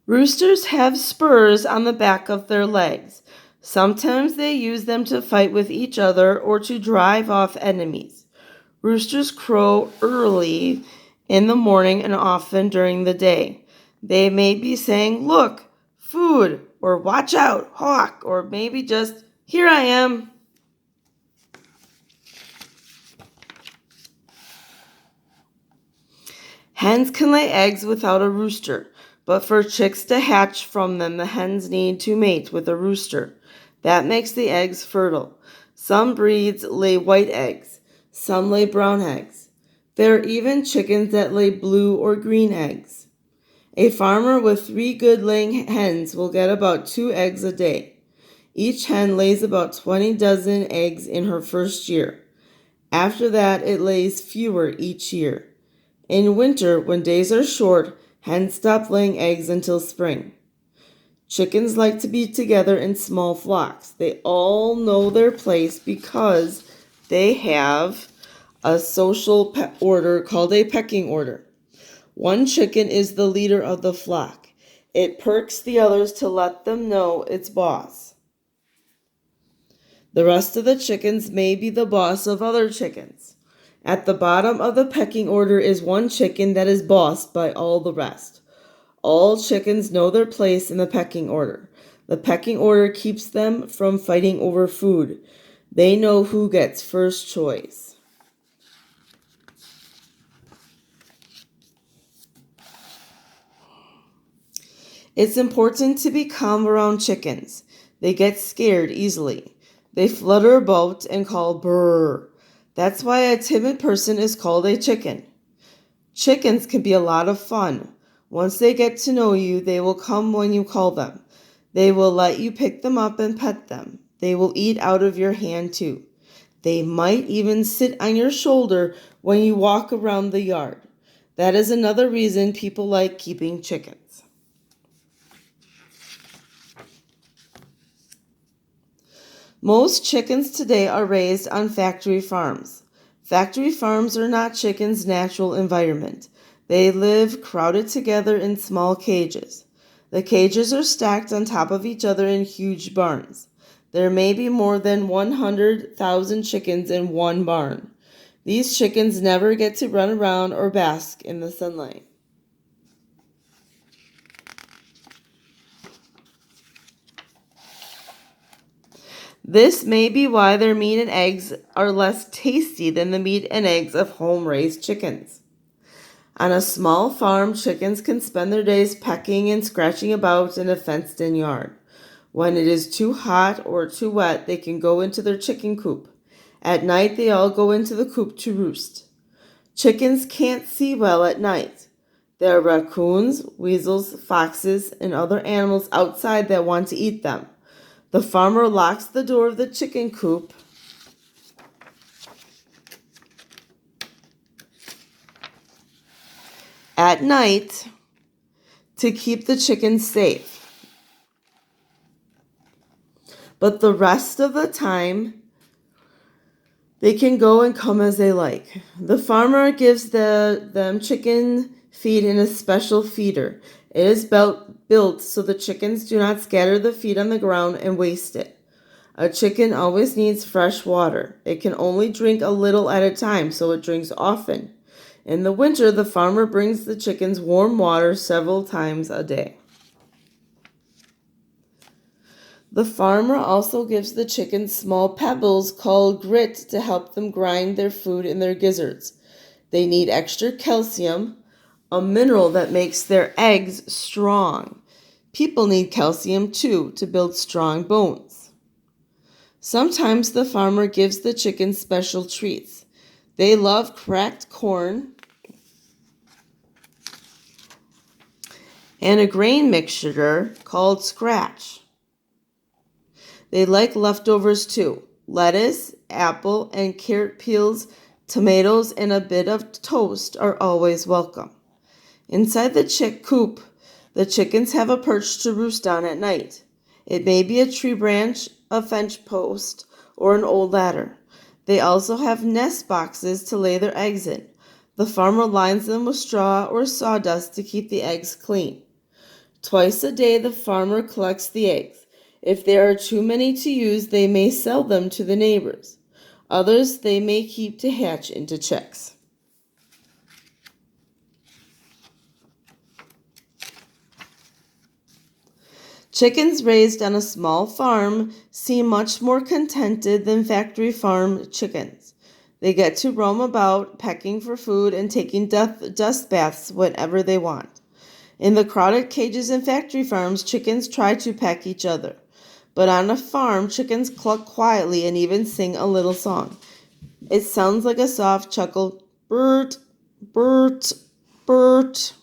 Roosters have spurs on the back of their legs. Sometimes they use them to fight with each other or to drive off enemies. Roosters crow early in the morning and often during the day. They may be saying, "Look, food," or "Watch out, hawk," or maybe just, "Here I am." Hens can lay eggs without a rooster, but for chicks to hatch from them, the hens need to mate with a rooster. That makes the eggs fertile. Some breeds lay white eggs. Some lay brown eggs. There are even chickens that lay blue or green eggs. A farmer with 3 good laying hens will get about 2 eggs a day. Each hen lays about 20 dozen eggs in her first year. After that, it lays fewer each year. In winter, when days are short, hens stop laying eggs until spring. Chickens like to be together in small flocks. They all know their place because they have a social order called a pecking order. One chicken is the leader of the flock. It perks the others to let them know its boss. The rest of the chickens may be the boss of other chickens. At the bottom of the pecking order is one chicken that is bossed by all the rest. All chickens know their place in the pecking order. The pecking order keeps them from fighting over food. They know who gets first choice. It's important to be calm around chickens. They get scared easily. They flutter about and call brrr. That's why a timid person is called a chicken. Chickens can be a lot of fun. Once they get to know you, they will come when you call them. They will let you pick them up and pet them. They will eat out of your hand too. They might even sit on your shoulder when you walk around the yard. That is another reason people like keeping chickens. Most chickens today are raised on factory farms. Factory farms are not chickens' natural environment. They live crowded together in small cages. The cages are stacked on top of each other in huge barns. There may be more than 100,000 chickens in one barn. These chickens never get to run around or bask in the sunlight. This may be why their meat and eggs are less tasty than the meat and eggs of home-raised chickens. On a small farm, chickens can spend their days pecking and scratching about in a fenced-in yard. When it is too hot or too wet, they can go into their chicken coop. At night, they all go into the coop to roost. Chickens can't see well at night. There are raccoons, weasels, foxes, and other animals outside that want to eat them. The farmer locks the door of the chicken coop at night to keep the chickens safe. But the rest of the time, they can go and come as they like. The farmer gives them chicken feed in a special feeder. It is built so the chickens do not scatter the feed on the ground and waste it. A chicken always needs fresh water. It can only drink a little at a time, so it drinks often. In the winter, the farmer brings the chickens warm water several times a day. The farmer also gives the chickens small pebbles called grit to help them grind their food in their gizzards. They need extra calcium, a mineral that makes their eggs strong. People need calcium too to build strong bones. Sometimes the farmer gives the chickens special treats. They love cracked corn and a grain mixture called scratch. They like leftovers too. Lettuce, apple, and carrot peels, tomatoes, and a bit of toast are always welcome. Inside the chick coop, the chickens have a perch to roost on at night. It may be a tree branch, a fence post, or an old ladder. They also have nest boxes to lay their eggs in. The farmer lines them with straw or sawdust to keep the eggs clean. Twice a day the farmer collects the eggs. If there are too many to use, they may sell them to the neighbors. Others they may keep to hatch into chicks. Chickens raised on a small farm seem much more contented than factory farm chickens. They get to roam about, pecking for food and taking dust baths whenever they want. In the crowded cages in factory farms, chickens try to peck each other. But on a farm, chickens cluck quietly and even sing a little song. It sounds like a soft chuckle, Bert, Bert, Bert.